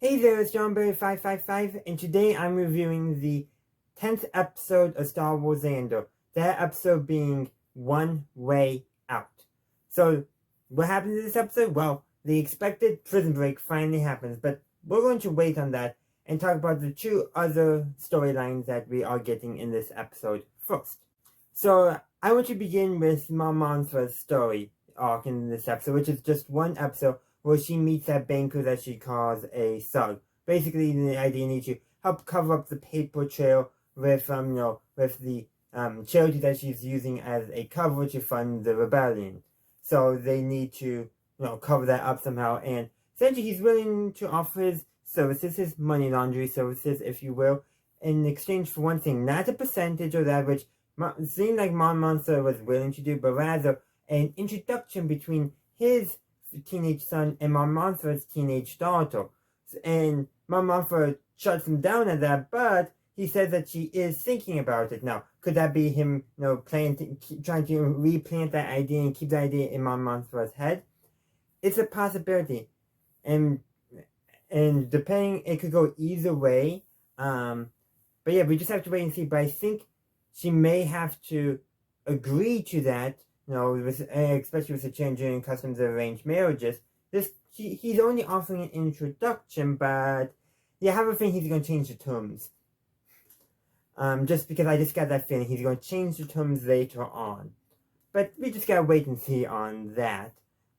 Hey there, it's JohnBerry555, and today I'm reviewing the 10th episode of Star Wars Andor. That episode being One Way Out. So, what happens in this episode? Well, the expected prison break finally happens, but we're going to wait on that and talk about the two other storylines that we are getting in this episode first. So, I want to begin with Mon Mothma's story arc in this episode, which is just one episode where she meets that banker that she calls a thug. Basically, the idea needs to help cover up the paper trail with the charity that she's using as a cover to fund the rebellion. So they need to cover that up somehow, and essentially he's willing to offer his services, his money laundering services, if you will, in exchange for one thing, not a percentage or that, which seemed like Mon Mothma was willing to do, but rather an introduction between his teenage son and Mon Mothma's teenage daughter. And Mon Mothma shuts him down at that, but he says that she is thinking about it. Now, could that be him, trying to replant that idea and keep that idea in Mon Mothma's head? It's a possibility. And depending, it could go either way. But yeah, we just have to wait and see. But I think she may have to agree to that, especially with the change in customs of arranged marriages. He's only offering an introduction, but yeah, I have a feeling he's going to change the terms. Just because I just got that feeling he's going to change the terms later on. But we just gotta wait and see on that.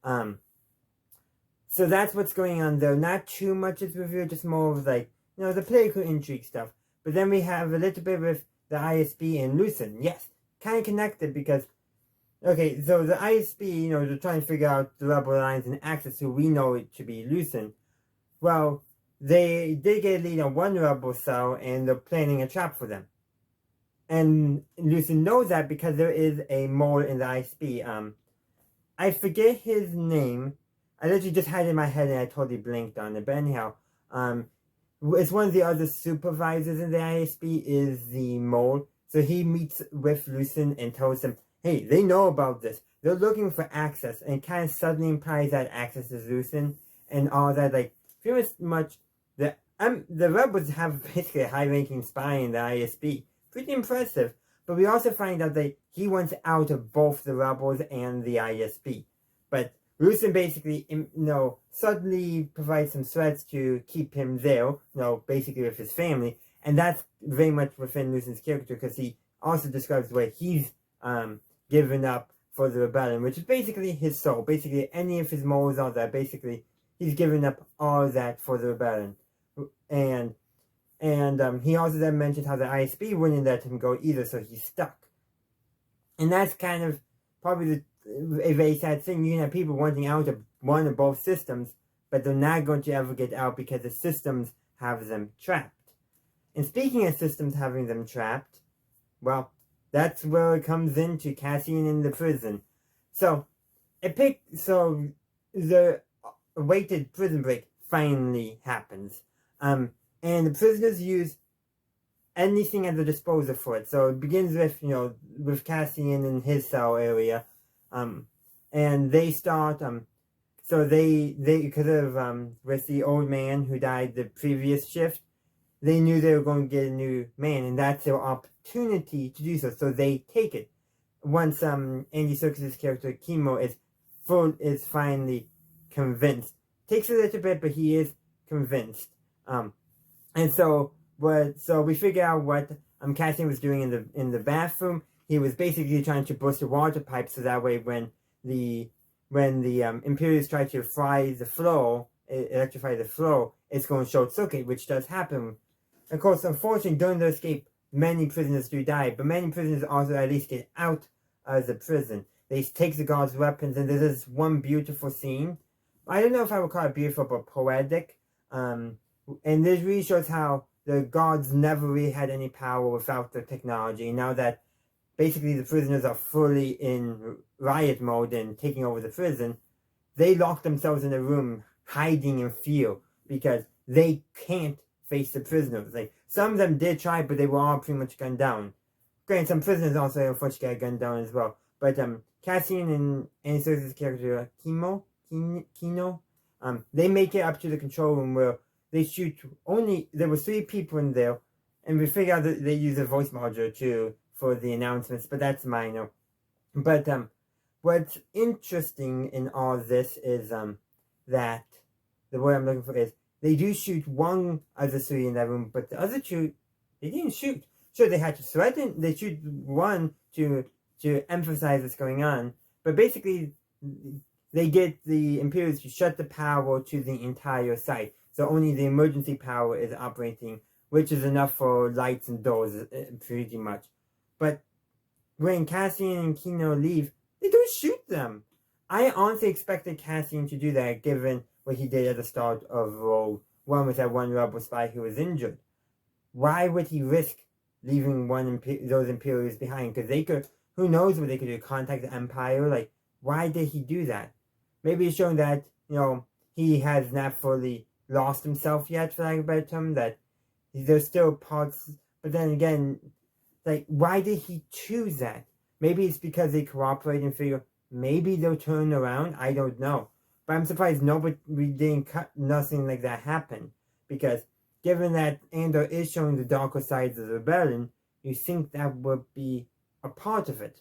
So that's what's going on there. Not too much is revealed, just more of the political intrigue stuff. But then we have a little bit with the ISB and Lucen. Yes, kind of connected because okay, so the ISB, they're trying to figure out the Rebel Alliance and access who we know it to be Lucen. Well, they did get a lead on one Rebel cell, and they're planning a trap for them. And Lucen knows that because there is a mole in the ISB. I forget his name. I literally just had it in my head and I totally blinked on it. But anyhow, it's one of the other supervisors in the ISB is the mole. So he meets with Lucen and tells him, hey, they know about this. They're looking for access, and it kind of suddenly implies that access is Lucen and all that. Like, pretty much, the rebels have basically a high-ranking spy in the ISB. Pretty impressive. But we also find out that he wants out of both the rebels and the ISB. But Lucen basically, suddenly provides some threats to keep him there, basically with his family. And that's very much within Lucen's character, because he also describes the way he's given up for the rebellion, which is basically his soul. Basically, any of his morals are that. Basically, he's given up all that for the rebellion. And he also then mentioned how the ISB wouldn't let him go either, so he's stuck. And that's kind of probably a very sad thing. You can have people wanting out of one or both systems, but they're not going to ever get out because the systems have them trapped. And speaking of systems having them trapped, well, that's where it comes into Cassian in the prison. So the awaited prison break finally happens. And the prisoners use anything at their disposal for it. So it begins with Cassian in his cell area. And they start, so they because of, with the old man who died the previous shift, they knew they were going to get a new man, and that's their opportunity to do so. So they take it. Once Andy Serkis' character Kimo is finally convinced. Takes a little bit, but he is convinced. And so we figure out what Cassian was doing in the bathroom. He was basically trying to burst the water pipe, so that way when the Imperials try to electrify the flow, it's going to short circuit, which does happen. Of course, unfortunately, during the escape, many prisoners do die, but many prisoners also at least get out of the prison. They take the guards' weapons, and there's this one beautiful scene. I don't know if I would call it beautiful, but poetic. And this really shows how the guards never really had any power without the technology. Now that basically the prisoners are fully in riot mode and taking over the prison, they lock themselves in a room hiding in fear because they can't face the prisoners. Like, some of them did try, but they were all pretty much gunned down. Granted, some prisoners also unfortunately got gunned down as well. But Cassian and Andy Serkis' character Kino, they make it up to the control room where they shoot there were 3 people in there, and we figured out that they use a voice modulator too for the announcements, but that's minor. But what's interesting in all this is that the word I'm looking for is they do shoot one of the 3 in that room, but the other 2 they didn't shoot. Sure, they had to threaten. They shoot one to emphasize what's going on, but basically they get the Imperials to shut the power to the entire site, so only the emergency power is operating, which is enough for lights and doors, pretty much. But when Cassian and Kino leave, they don't shoot them. I honestly expected Cassian to do that, given what he did at the start of Rogue One with that one rebel spy who was injured. Why would he risk leaving those Imperials behind? Because they could, who knows what they could do, contact the Empire? Like, why did he do that? Maybe it's showing that, he has not fully lost himself yet, for lack of a better term, that there's still parts, but then again, like, why did he choose that? Maybe it's because they cooperate and figure, maybe they'll turn around, I don't know. But I'm surprised we didn't cut nothing like that happen, because given that Andor is showing the darker sides of the rebellion, you think that would be a part of it.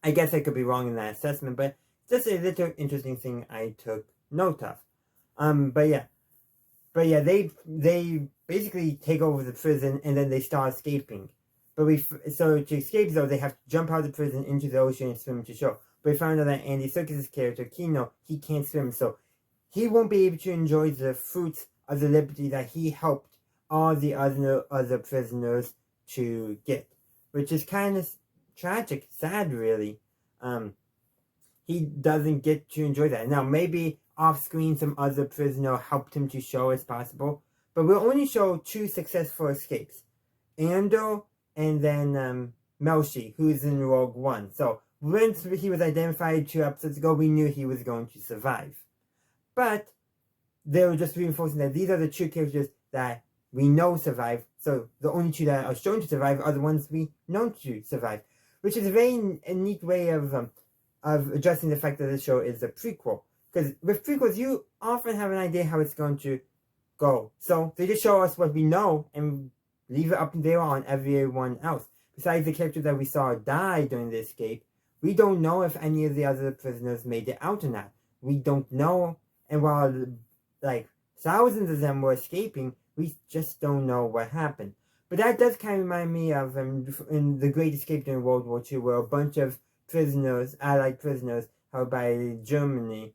I guess I could be wrong in that assessment, but just a little interesting thing I took note of. But yeah, they basically take over the prison and then they start escaping. So to escape though, they have to jump out of the prison into the ocean and swim to shore. But we found out that Andy Serkis' character, Kino, he can't swim, so he won't be able to enjoy the fruits of the liberty that he helped all the other prisoners to get. Which is kind of tragic, sad really. He doesn't get to enjoy that. Now maybe off screen some other prisoner helped him to show as possible, but we'll only show 2 successful escapes. Andor and then Melshi, who's in Rogue One. So once he was identified 2 episodes ago, we knew he was going to survive. But they were just reinforcing that these are the 2 characters that we know survive. So the only 2 that are shown to survive are the ones we know to survive, which is a very neat way of addressing the fact that the show is a prequel. Because with prequels, you often have an idea how it's going to go. So they just show us what we know and leave it up and there on everyone else. Besides the character that we saw die during the escape, we don't know if any of the other prisoners made it out or not. We don't know. And while like thousands of them were escaping, we just don't know what happened. But that does kind of remind me of in The Great Escape during World War II, where a bunch of prisoners, Allied prisoners held by Germany,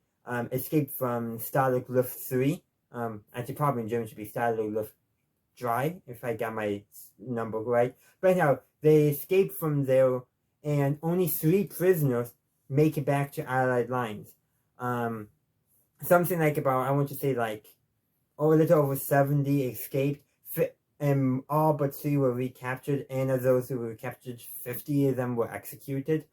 escaped from Stalag Luft 3. Actually, probably in German should be Stalag Luft 3, if I got my number right. But anyhow, they escaped from there, and only 3 prisoners make it back to Allied lines. Something like about, I want to say like, a little over 70 escaped, and all but 3 were recaptured, and of those who were captured, 50 of them were executed.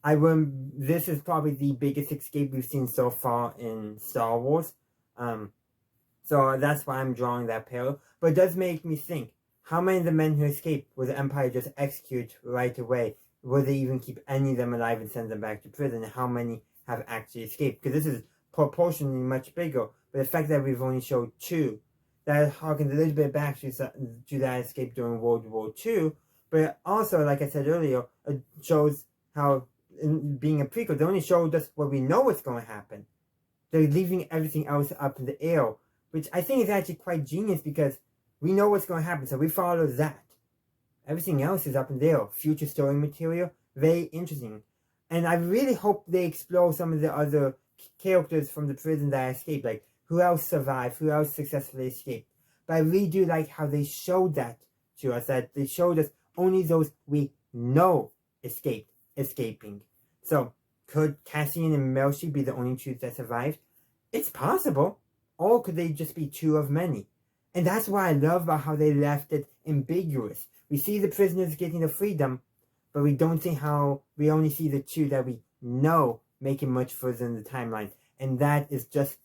This is probably the biggest escape we've seen so far in Star Wars. So that's why I'm drawing that parallel. But it does make me think, how many of the men who escaped will the Empire just execute right away? Will they even keep any of them alive and send them back to prison? And how many have actually escaped? Because this is proportionally much bigger. But the fact that we've only showed 2, that harkens a little bit back to that escape during World War II. But also, like I said earlier, it shows how, in being a prequel, they only showed us what we know is going to happen. They're leaving everything else up in the air, which I think is actually quite genius, because we know what's going to happen, so we follow that. Everything else is up in the air. Future story material, very interesting. And I really hope they explore some of the other characters from the prison that escaped, like who else survived, who else successfully escaped. But I really do like how they showed that to us, that they showed us only those we know escaping. So, could Cassian and Melshi be the only 2 that survived? It's possible. Or could they just be 2 of many? And that's why I love about how they left it ambiguous. We see the prisoners getting the freedom, but we don't see how we only see the 2 that we know making much further in the timeline. And that is just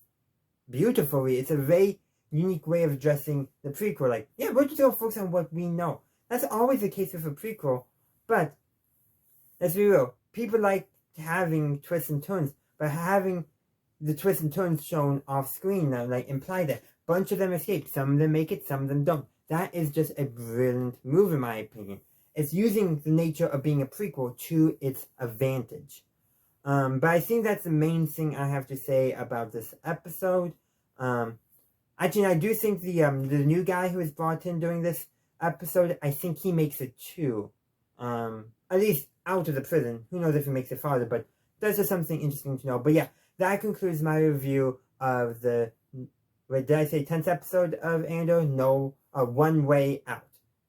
beautifully. It's a very unique way of addressing the prequel. Like, yeah, we're just going to focus on what we know. That's always the case with a prequel. But, let's be real, people like having twists and turns. But having the twists and turns shown off screen that like imply that a bunch of them escape. Some of them make it, some of them don't. That is just a brilliant move in my opinion. It's using the nature of being a prequel to its advantage. But I think that's the main thing I have to say about this episode. Actually, I do think the new guy who was brought in during this episode, I think he makes it too. At least out of the prison. Who knows if he makes it farther, but that's just something interesting to know. But yeah, that concludes my review of the, what did I say, 10th episode of Andor? No, One Way Out.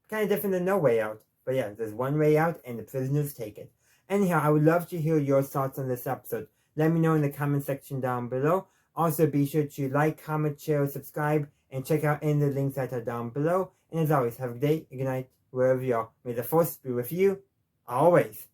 Kind of different than No Way Out. But yeah, there's one way out and the prisoners take it. Anyhow, I would love to hear your thoughts on this episode. Let me know in the comment section down below. Also, be sure to like, comment, share, subscribe, and check out any of the links that are down below. And as always, have a good day, a good night, wherever you are. May the Force be with you, always.